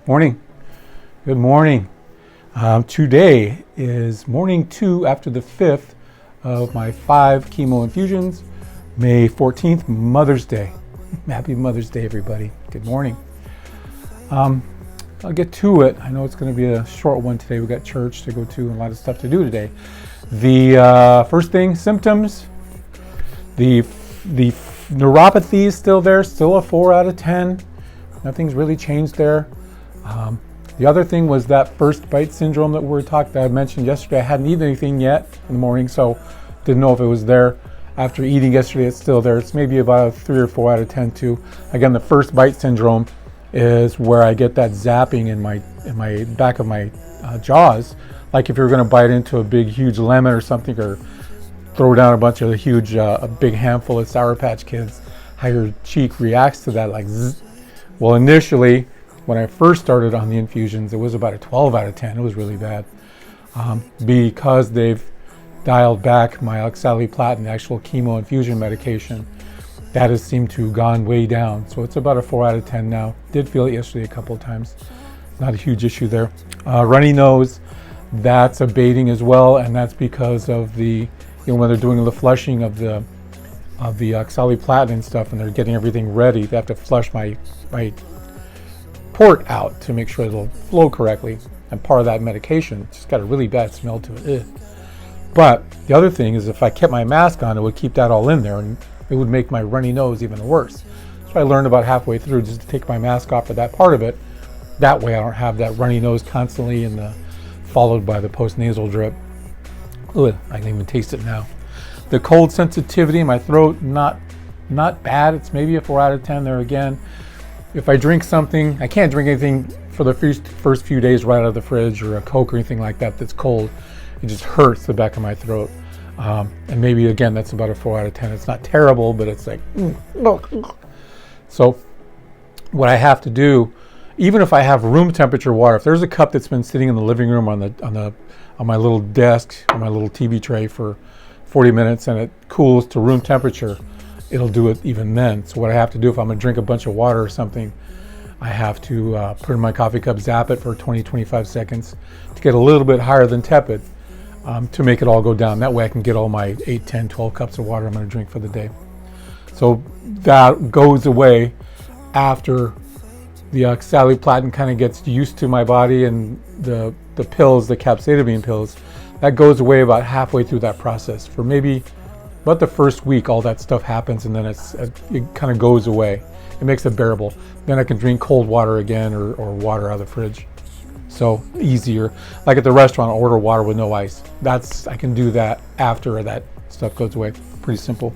Morning. Good morning. Today is morning 2 after the 5th of my 5 chemo infusions. May 14th, Mother's Day. Happy Mother's Day, everybody. Good morning. I'll get to it. I know it's going to be a short one today. We got church to go to and a lot of stuff to do today. The first thing, symptoms. The neuropathy is still there, still a 4 out of 10. Nothing's really changed there. The other thing was that first bite syndrome that I mentioned yesterday. I hadn't eaten anything yet in the morning, so didn't know if it was there. After eating yesterday, it's still there. It's maybe about a 3 or 4 out of 10 too. Again, the first bite syndrome is where I get that zapping in my back of my jaws, like if you're going to bite into a big, huge lemon or something, or throw down a bunch of a big handful of Sour Patch Kids. How your cheek reacts to that, like zzz. Well, initially, when I first started on the infusions, it was about a 12 out of 10. It was really bad. Because they've dialed back my oxaliplatin, the actual chemo infusion medication, that has seemed to have gone way down. So it's about a 4 out of 10 now. Did feel it yesterday a couple of times. Not a huge issue there. Runny nose, that's abating as well, and that's because of when they're doing the flushing of the oxaliplatin and stuff, and they're getting everything ready. They have to flush my port out to make sure it'll flow correctly, and part of that medication just got a really bad smell to it. Ugh. But the other thing is, if I kept my mask on, it would keep that all in there, and it would make my runny nose even worse. So I learned about halfway through just to take my mask off for that part of it. That way I don't have that runny nose constantly, and followed by the post-nasal drip. Ugh, I can even taste it now. The cold sensitivity in my throat, not bad. It's maybe a 4 out of 10 there again. If I drink something, I can't drink anything for the first few days right out of the fridge, or a Coke or anything like that that's cold. It just hurts the back of my throat. And maybe, again, that's about a 4 out of 10. It's not terrible, but it's like, So what I have to do, even if I have room temperature water, if there's a cup that's been sitting in the living room on my little desk, on my little TV tray for 40 minutes, and it cools to room temperature, it'll do it even then. So what I have to do, if I'm going to drink a bunch of water or something, I have to put it in my coffee cup, zap it for 20-25 seconds to get a little bit higher than tepid, to make it all go down. That way I can get all my 8, 10, 12 cups of water I'm going to drink for the day. So that goes away after the oxaliplatin kind of gets used to my body, and the pills, the capsaicin pills, that goes away about halfway through that process. For maybe about the first week, all that stuff happens, and then it kind of goes away. It makes it bearable. Then I can drink cold water again, or water out of the fridge. So easier. Like at the restaurant, I'll order water with no ice. I can do that after that stuff goes away. Pretty simple.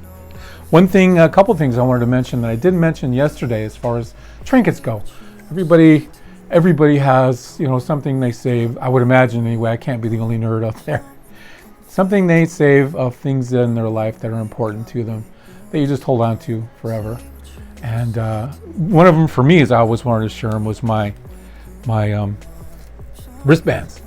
A couple things I wanted to mention that I didn't mention yesterday as far as trinkets go. Everybody has, something they save. I would imagine anyway. I can't be the only nerd out there. Something they save of things in their life that are important to them that you just hold on to forever. And one of them for me, as I always wanted to share them, was my wristbands.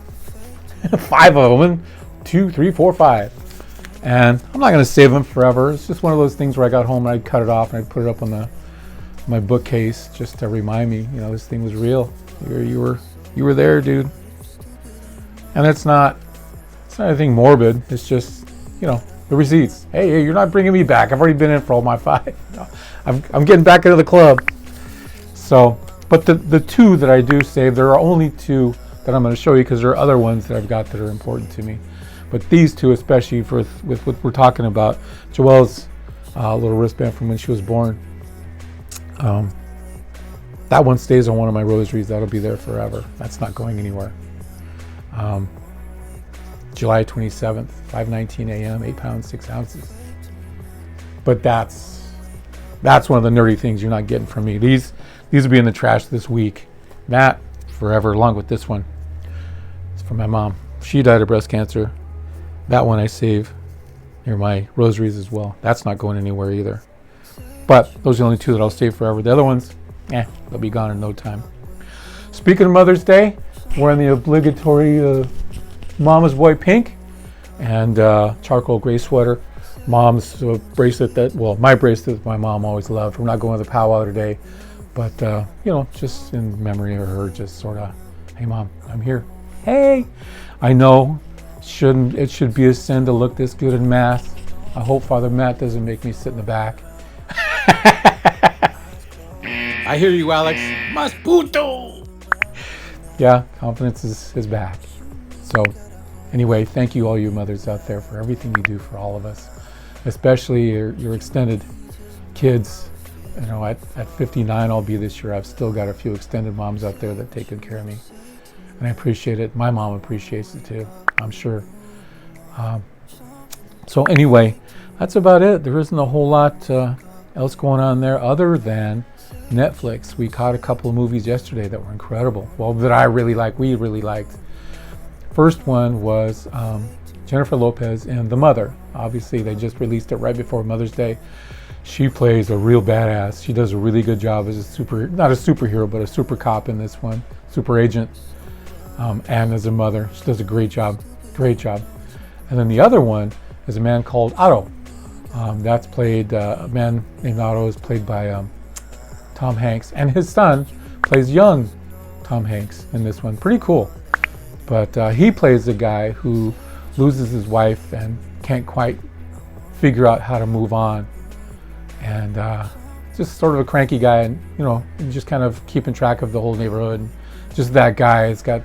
5 of them, 2, 3, 4, 5. And I'm not going to save them forever. It's just one of those things where I got home and I'd cut it off and I'd put it up on my bookcase just to remind me, this thing was real. You were there, dude. And it's not anything morbid. It's just, the receipts. Hey, you're not bringing me back. I've already been in for all my 5. I'm getting back into the club. So, but the 2 that I do save, there are only 2 that I'm going to show you, because there are other ones that I've got that are important to me. But these 2, especially with what we're talking about, Joelle's little wristband from when she was born. That one stays on one of my rosaries. That'll be there forever. That's not going anywhere. July 27th, 5:19 a.m., 8 pounds, 6 ounces. But that's one of the nerdy things you're not getting from me. These will be in the trash this week. That forever, along with this one. It's from my mom. She died of breast cancer. That one I save near my rosaries as well. That's not going anywhere either. But those are the only 2 that I'll save forever. The other ones, they'll be gone in no time. Speaking of Mother's Day, wearing the obligatory Mama's Boy pink and charcoal gray sweater. Mom's bracelet my bracelet my mom always loved. We're not going to the powwow today, But, just in memory of her, just sort of, hey, Mom, I'm here. Hey, I know it should be a sin to look this good in Mass. I hope Father Matt doesn't make me sit in the back. I hear you, Alex. Mas puto! Yeah, confidence is back. So anyway, thank you all you mothers out there for everything you do for all of us, especially your extended kids. At 59 I'll be this year. I've still got a few extended moms out there that take good care of me. And I appreciate it. My mom appreciates it too, I'm sure. So anyway, that's about it. There isn't a whole lot else going on there other than Netflix. We caught a couple of movies yesterday that were incredible. Well, that I really like, we really liked. First one was Jennifer Lopez in The Mother. Obviously, they just released it right before Mother's Day. She plays a real badass. She does a really good job as not a superhero, but a super cop in this one, super agent, and as a mother. She does a great job. And then the other one is a man called Otto. That's played, a man named Otto is played by Tom Hanks, and his son plays young Tom Hanks in this one. Pretty cool. But he plays a guy who loses his wife and can't quite figure out how to move on. And just sort of a cranky guy, and just kind of keeping track of the whole neighborhood. And just that guy has got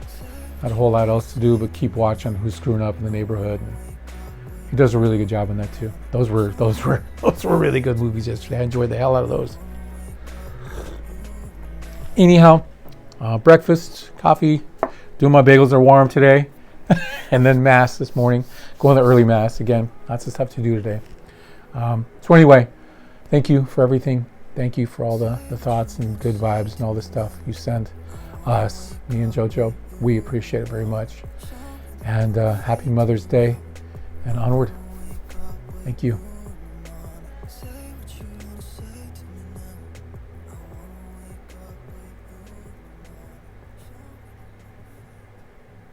not a whole lot else to do but keep watching who's screwing up in the neighborhood. And he does a really good job in that too. Those were really good movies yesterday. I enjoyed the hell out of those. Anyhow, breakfast, coffee, doing my bagels are warm today, and then Mass this morning, going to early Mass again. Lots of stuff to do today. So anyway, thank you for everything. Thank you for all the thoughts and good vibes and all the stuff you send us, me and JoJo. We appreciate it very much. And happy Mother's Day and onward. Thank you.